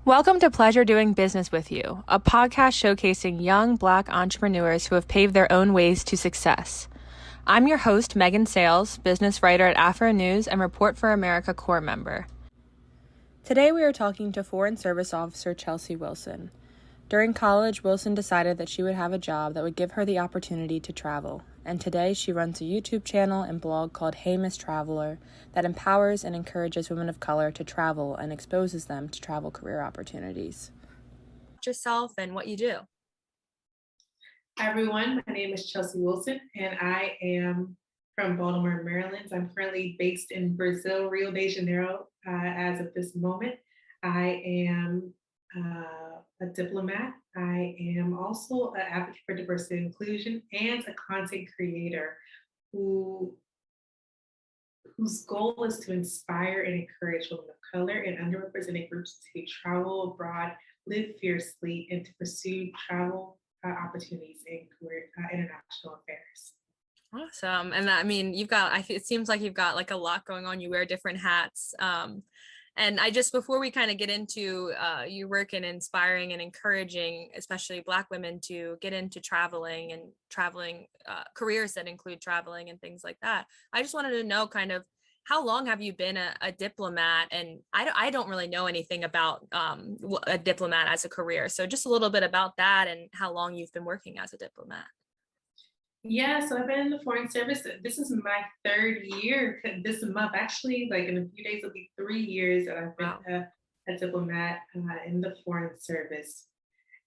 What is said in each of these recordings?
Welcome to Pleasure Doing Business with You, a podcast showcasing young Black entrepreneurs who have paved their own ways to success. I'm your host, Megan Sayles, business writer at Afro News and Report for America Corps member. Today we are talking to Foreign Service Officer Chelsea Wilson. During college, Wilson decided that she would have a job that would give her the opportunity to travel, and today she runs a YouTube channel and blog called Hey Ms.Traveler that empowers and encourages women of color to travel and exposes them to travel career opportunities. Yourself and what you do. Hi everyone, my name is Chelsea Wilson and I am from Baltimore, Maryland. I'm currently based in Brazil, Rio de Janeiro as of this moment. I am a diplomat. I am also an advocate for diversity and inclusion and a content creator whose goal is to inspire and encourage women of color and underrepresented groups to travel abroad, live fiercely, and to pursue travel opportunities in career, international affairs. Awesome. And I mean, it seems like you've got like a lot going on. You wear different hats. And before we kind of get into your work in inspiring and encouraging, especially Black women to get into traveling careers that include traveling and things like that, I just wanted to know kind of how long have you been a diplomat? And I don't really know anything about a diplomat as a career. So just a little bit about that and how long you've been working as a diplomat. Yeah, so I've been in the Foreign Service. This is my third year this month. Actually, like in a few days, it'll be 3 years that I've been a diplomat in the Foreign Service.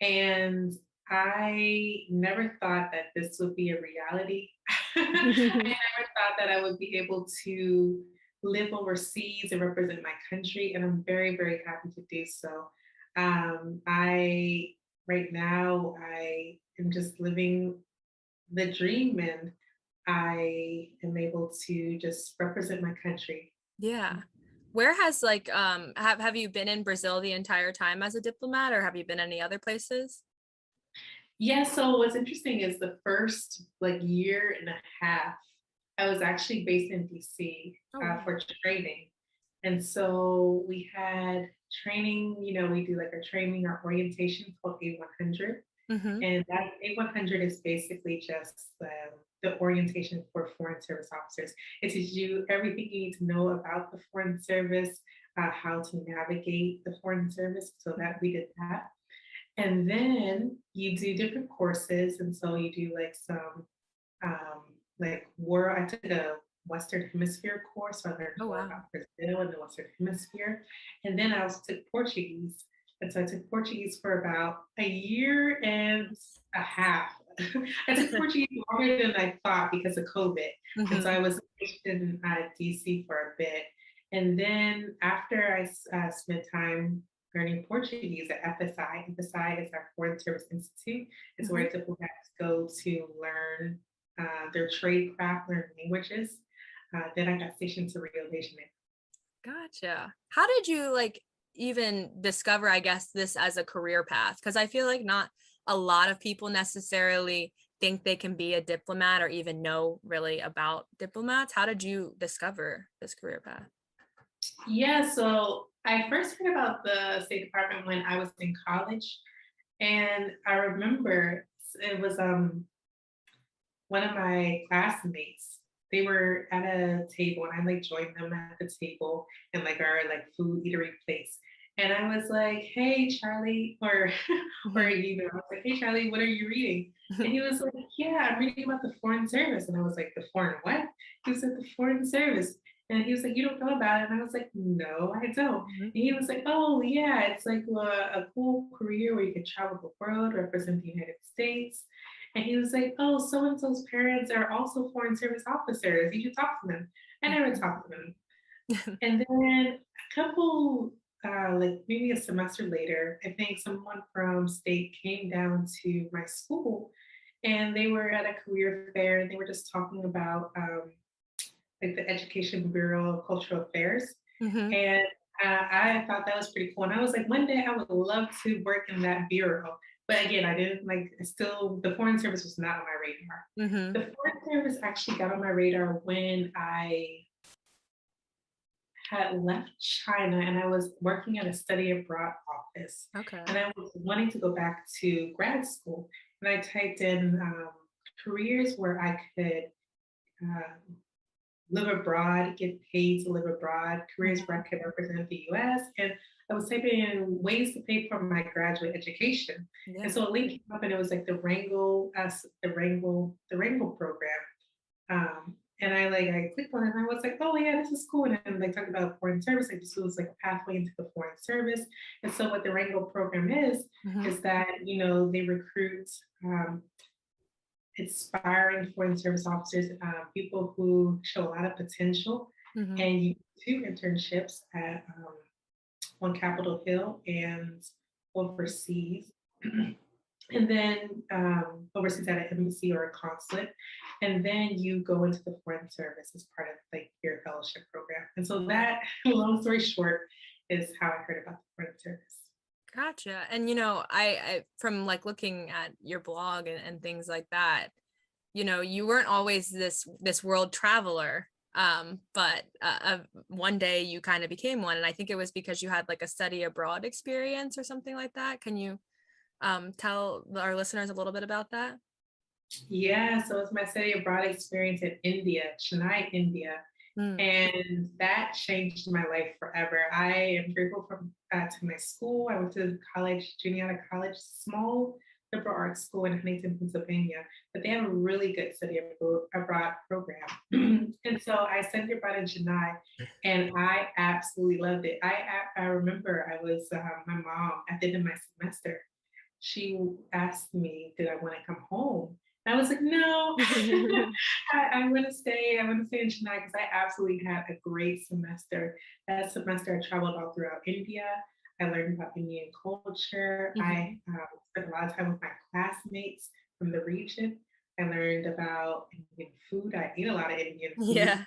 And I never thought that this would be a reality. I never thought that I would be able to live overseas and represent my country. And I'm very, very happy to do so. Right now, I am just living the dream and I am able to just represent my country. Yeah. Where has have you been in Brazil the entire time as a diplomat, or have you been any other places? Yeah, so what's interesting is the first year and a half, I was actually based in DC for training. And so we had training, we do our training, our orientation called A100. Mm-hmm. And that A100 is basically just the orientation for Foreign Service officers. It teaches you everything you need to know about the Foreign Service, how to navigate the Foreign Service, so that we did that. And then you do different courses. And so you do some war. I took a Western Hemisphere course, so I learned more about Brazil and the Western Hemisphere. And then I also took Portuguese. And so I took Portuguese for about a year and a half. I took Portuguese longer than I thought because of COVID. Mm-hmm. And so I was in DC for a bit. And then after I spent time learning Portuguese at FSI. FSI is our Foreign Service Institute. It's where diplomats go to learn their trade craft, learn languages. Then I got stationed to Rio de Janeiro. Gotcha. How did you even discover, I guess, this as a career path? Because I feel like not a lot of people necessarily think they can be a diplomat or even know really about diplomats. How did you discover this career path? Yeah, so I first heard about the State Department when I was in college. And I remember it was one of my classmates. They were at a table and I joined them at the table in our food eatery place. And I was like, hey, Charlie, or I was like, hey, Charlie, what are you reading? And he was like, yeah, I'm reading about the Foreign Service. And I was like, the foreign what? He was like, the Foreign Service. And he was like, you don't know about it? And I was like, no, I don't. Mm-hmm. And he was like, oh, yeah, it's a cool career where you can travel the world, represent the United States. And he was like, oh, so-and-so's parents are also Foreign Service officers. You should talk to them. I never talked to them. And then a couple, maybe a semester later, I think someone from state came down to my school and they were at a career fair and they were just talking about the Education Bureau of Cultural Affairs. Mm-hmm. And I thought that was pretty cool. And I was like, one day I would love to work in that bureau. But again, I didn't the Foreign Service was not on my radar. Mm-hmm. The Foreign Service actually got on my radar when I had left China and I was working at a study abroad office. Okay. And I was wanting to go back to grad school. And I typed in careers where I could um, live abroad, get paid to live abroad, careers where I could represent the US. And I was typing in ways to pay for my graduate education. And Yeah. so a link came up and it was like the Wrangle program. And I clicked on it and I was like, oh yeah, this is cool. And then they talked about foreign service, like this was like a pathway into the foreign service. And so what the Wrangle program Hmm. is that, they recruit um, inspiring foreign service officers, people who show a lot of potential. Hmm. And you do internships at on Capitol Hill and overseas. And then overseas at an embassy or a consulate, and then you go into the foreign service as part of like your fellowship program. And so that, long story short, is how I heard about the foreign service. Gotcha. And I from like looking at your blog and things like that, you weren't always this world traveler. But one day you kind of became one, and I think it was because you had like a study abroad experience or something like that. Can you tell our listeners a little bit about that? Yeah, so it's my study abroad experience in India, Chennai, India. Mm. And that changed my life forever. I am grateful to my school. I went to college, Juniata College, small liberal arts school in Huntington, Pennsylvania, but they have a really good study abroad program. And so I studied abroad in Chennai, and I absolutely loved it. I remember I was my mom at the end of my semester. She asked me, did I want to come home? And I was like, no, I want to stay. I want to stay in Chennai because I absolutely had a great semester. That semester, I traveled all throughout India. I learned about Indian culture. I Mhm. spent a lot of time with my classmates from the region. I learned about Indian food. I ate a lot of Indian food. Yeah.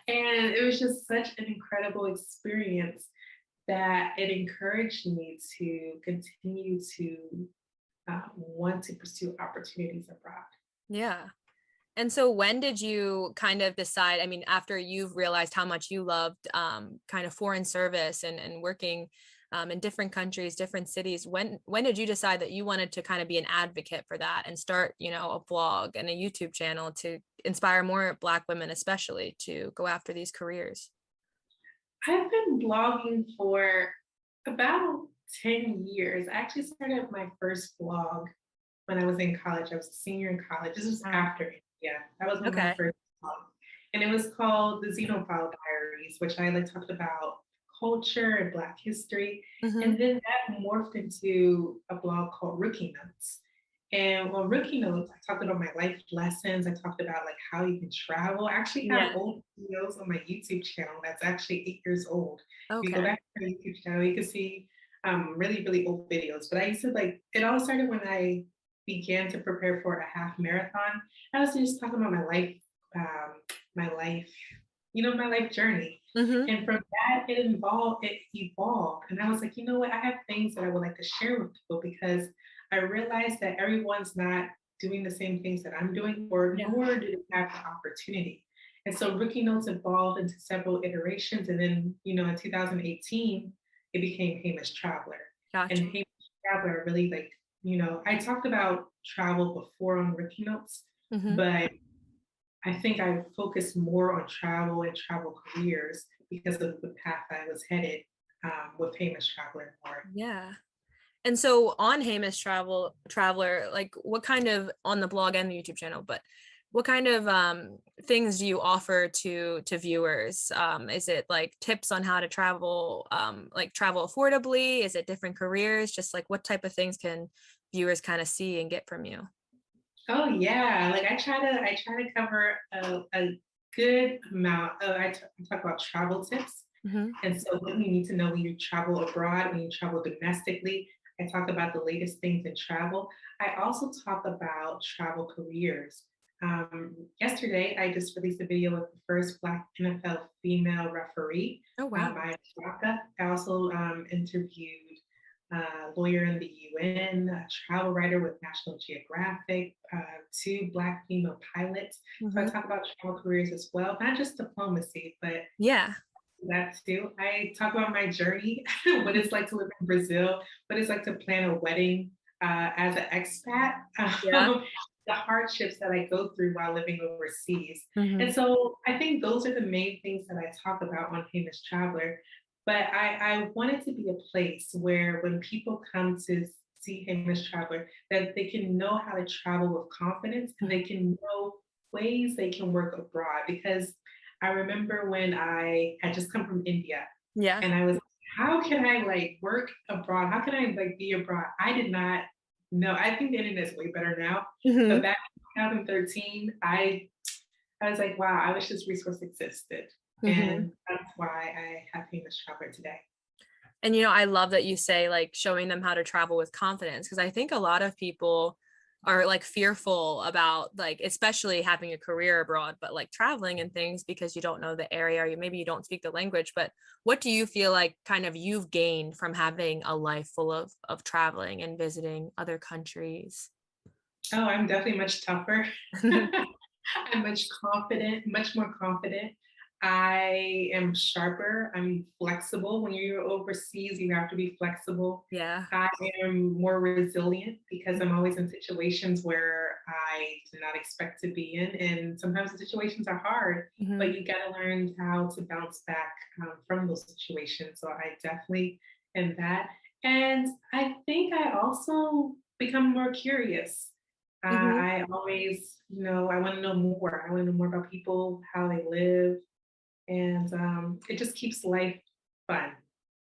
And it was just such an incredible experience that it encouraged me to continue to want to pursue opportunities abroad. Yeah. And so when did you kind of decide, I mean, after you've realized how much you loved kind of foreign service and working in different countries, different cities, when did you decide that you wanted to kind of be an advocate for that and start, a blog and a YouTube channel to inspire more Black women, especially to go after these careers? I've been blogging for about 10 years. I actually started my first blog when I was in college. I was a senior in college. This was Wow. after India. That was one of my Okay. first blogs. And it was called the Xenophile Diaries, which I talked about culture and Black history. Hmm. And then that morphed into a blog called Rookie Notes. And on Rookie Notes, I talked about my life lessons. I talked about like how you can travel. I actually have Yeah. old videos on my YouTube channel that's actually 8 years old. If you go Okay. back to my YouTube channel, you can see really, really old videos. But I used to it all started when I began to prepare for a half marathon. I was just talking about um, my life, my life journey. Hmm. And from that, it evolved. And I was like, you know what? I have things that I would like to share with people because I realized that everyone's not doing the same things that I'm doing, or Yeah. nor do they have the opportunity. And so Rookie Notes evolved into several iterations. And then, in 2018, it became Hey Ms.Traveler. And Gotcha. Hey Ms.Traveler really I talked about travel before on Rookie Notes, Hmm. but I think I focused more on travel and travel careers because of the path I was headed with Hey Ms.Traveler more. Yeah. And so on Hey Ms.Traveler, like what kind of on the blog and the YouTube channel, but what kind of things do you offer to viewers? Is it like tips on how to travel, like travel affordably? Is it different careers? Just like what type of things can viewers kind of see and get from you? Oh yeah, like I try to cover a good amount. I talk about travel tips, Hmm. and so what you need to know when you travel abroad, when you travel domestically. I talk about the latest things in travel. I also talk about travel careers. Yesterday, I just released a video with the first Black NFL female referee, Oh, wow. Maya Shaka. I also interviewed lawyer in the UN, a travel writer with National Geographic, two Black female pilots. So I Hmm. talk about travel careers as well, not just diplomacy, but Yeah. that too. I talk about my journey, what it's like to live in Brazil, what it's like to plan a wedding as an expat, Yeah. the hardships that I go through while living overseas. Hmm. And so I think those are the main things that I talk about on Hey Ms.Traveler. But I want it to be a place where when people come to see Hey Ms.Traveler, that they can know how to travel with confidence and they can know ways they can work abroad. Because I remember when I had just come from India Yeah. and I was, how can I like work abroad? How can I like be abroad? I did not know. I think the internet is way better now. Hmm. But back in 2013, I was like, wow, I wish this resource existed. Hmm. And that's why I have Famous Traveler today. And I love that you say like showing them how to travel with confidence, because I think a lot of people are like fearful about like especially having a career abroad, but like traveling and things because you don't know the area or maybe you don't speak the language. But what do you feel like kind of you've gained from having a life full of traveling and visiting other countries? Oh, I'm definitely much tougher. I'm much more confident. I am sharper. I'm flexible. When you're overseas, you have to be flexible. Yeah. I am more resilient because I'm always in situations where I did not expect to be in. And sometimes the situations are hard, Hmm. but you got to learn how to bounce back from those situations. So I definitely am that. And I think I also become more curious. Hmm. I always, I want to know more. I want to know more about people, how they live, and it just keeps life fun.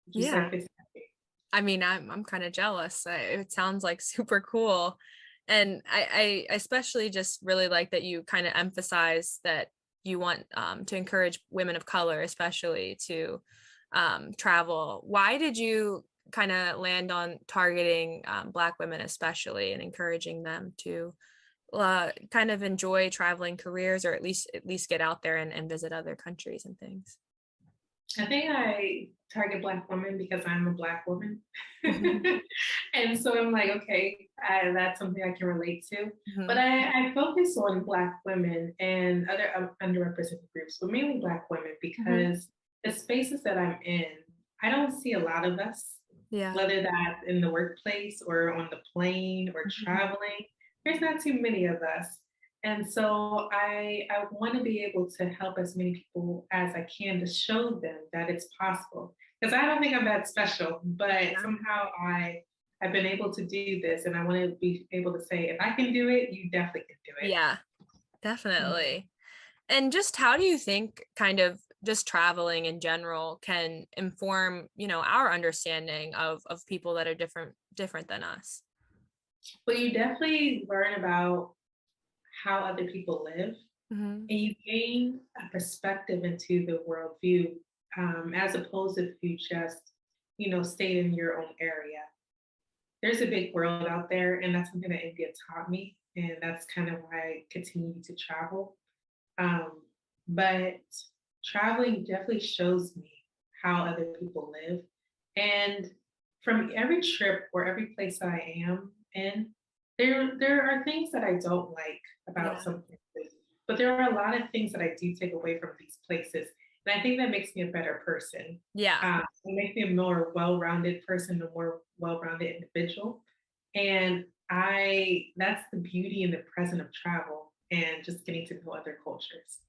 It keeps Yeah. life exciting. I mean, I'm kind of jealous. It sounds like super cool. And I especially just really like that you kind of emphasize that you want to encourage women of color, especially to travel. Why did you kind of land on targeting Black women, especially, and encouraging them to kind of enjoy traveling careers, or at least get out there and visit other countries and things? I think I target Black women because I'm a Black woman. Hmm. And so I'm like, okay, that's something I can relate to. But Hmm. I focus on Black women and other underrepresented groups, but mainly Black women Hmm. because the spaces that I'm in, I don't see a lot of us, Yeah. whether that's in the workplace or on the plane or Hmm. traveling. There's not too many of us. And so I want to be able to help as many people as I can to show them that it's possible. Because I don't think I'm that special, but Yeah. somehow I've been able to do this, and I want to be able to say, if I can do it, you definitely can do Yeah, it. definitely. And just how do you think kind of just traveling in general can inform, our understanding of people that are different than us? But you definitely learn about how other people live, Hmm. and you gain a perspective into the worldview, as opposed to if you just, stay in your own area. There's a big world out there, and that's something that India taught me, and that's kind of why I continue to travel. Um, but traveling definitely shows me how other people live, and from every trip or every place that I am in, there are things that I don't like about Yeah. some places, but there are a lot of things that I do take away from these places, and I think that makes me a better person. Yeah. It makes me a more well-rounded person, a more well-rounded individual, and I that's the beauty and the present of travel and just getting to know other cultures.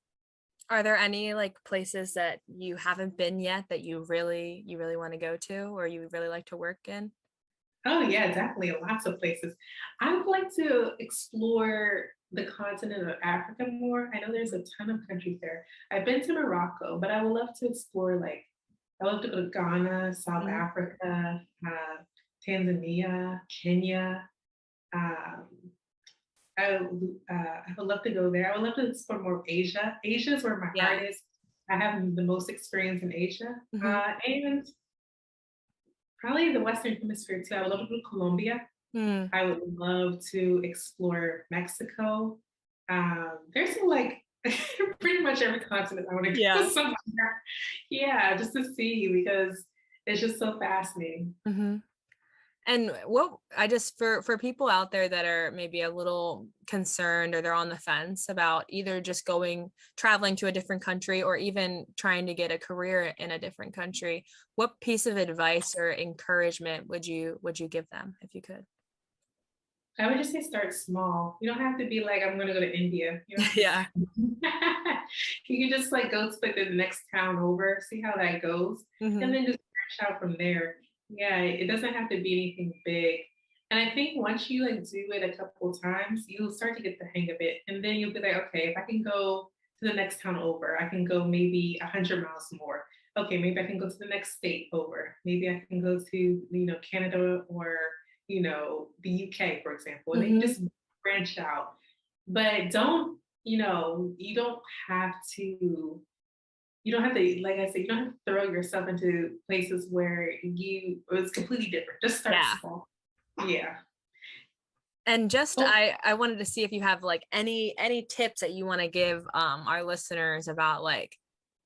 Are there any like places that you haven't been yet that you really want to go to or you would really like to work in? Oh yeah, definitely lots of places. I would like to explore the continent of Africa more. I know there's a ton of countries there. I've been to Morocco, but I would love to explore I love to go to Ghana, South Mhm. Africa, Tanzania, Kenya. Um, I would love to go there. I would love to explore more of Asia. Asia is where my Yeah. heart is. I have the most experience in Asia, Hmm. and probably the Western Hemisphere too. I would love to go to Colombia. Mm. I would love to explore Mexico. There's like pretty much every continent I want to go Yeah. somewhere. Yeah, just to see because it's just so fascinating. Hmm. And what I just for people out there that are maybe a little concerned or they're on the fence about either just traveling to a different country or even trying to get a career in a different country, what piece of advice or encouragement would you give them if you could? I would just say start small. You don't have to be like, I'm gonna go to India. You don't have to Yeah. you can just like go to like the next town over, see how that goes, and Hmm. then just branch out from there. Yeah, it doesn't have to be anything big. And I think once you like do it a couple times, you'll start to get the hang of it. And then you'll be like, okay, if I can go to the next town over, I can go maybe 100 miles more. Okay, maybe I can go to the next state over. Maybe I can go to, Canada or, the UK, for example. And then you Hmm. just branch out. But don't, you don't have to like I said, you don't have to throw yourself into places where it's completely different. Just start Yeah. small. Yeah. And just Oh, I wanted to see if you have like any tips that you want to give our listeners about like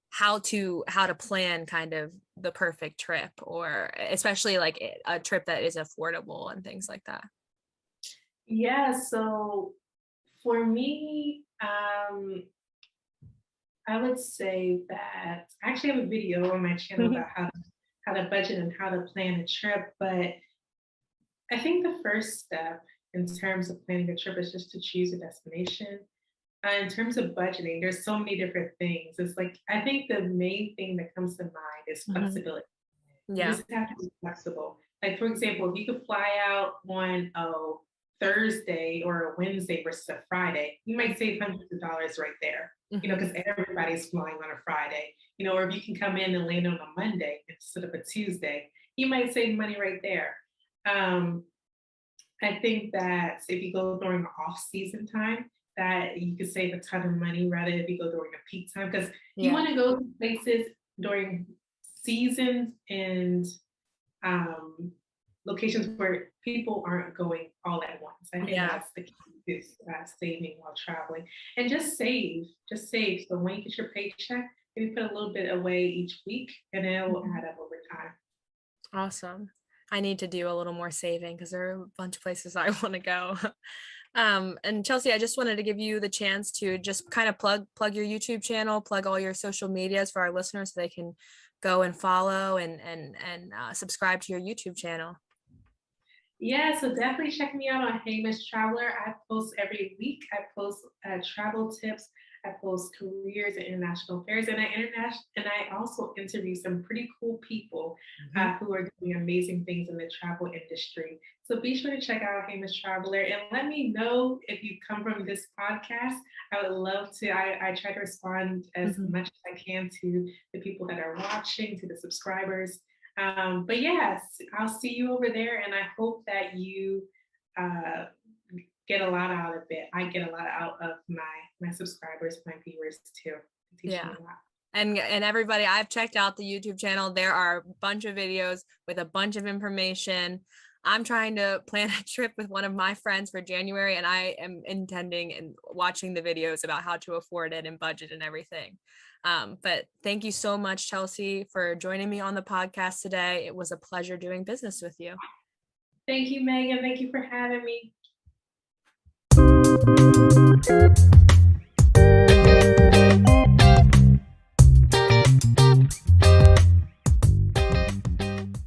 how to plan kind of the perfect trip, or especially like a trip that is affordable and things like that. yeah. So for me, I would say that I actually have a video on my channel about how to budget and how to plan a trip. But I think the first step in terms of planning a trip is just to choose a destination. In terms of budgeting, there's so many different things. It's like I think the main thing that comes to mind is Mhm. flexibility. You Yeah. just have to be flexible. Like for example, if you could fly out on a Thursday or a Wednesday versus a Friday, you might save hundreds of dollars right there. Mhm. Because everybody's flying on a Friday. Or if you can come in and land on a Monday instead of a Tuesday, you might save money right there. Um, I think that if you go during off-season time, that you could save a ton of money rather if you go during a peak time because you Yeah. want to go to places during seasons and um, locations where people aren't going all at once. I think Yeah. that's the key is saving while traveling and just save. So when you get your paycheck, maybe put a little bit away each week and it will Mhm. add up over time. Awesome. I need to do a little more saving because there are a bunch of places I want to go. And Chelsea, I just wanted to give you the chance to just kind of plug your YouTube channel, plug all your social medias for our listeners so they can go and follow and subscribe to your YouTube channel. Yeah, so definitely check me out on Hey Ms.Traveler. I post every week. I post travel tips. I post careers and international affairs, and I also interview some pretty cool people Mhm. who are doing amazing things in the travel industry. So be sure to check out Hey Ms.Traveler and let me know if you come from this podcast. I would love to. I try to respond as Mhm. much as I can to the people that are watching, to the subscribers. But yes, I'll see you over there, and I hope that you uh, get a lot out of it. I get a lot out of my subscribers, my viewers too. It teaches Yeah. me a lot. And everybody, I've checked out the YouTube channel. There are a bunch of videos with a bunch of information. I'm trying to plan a trip with one of my friends for January, and I am intending and watching the videos about how to afford it and budget and everything. But thank you so much, Chelsea, for joining me on the podcast today. It was a pleasure doing business with you. Thank you, Megan. Thank you for having me.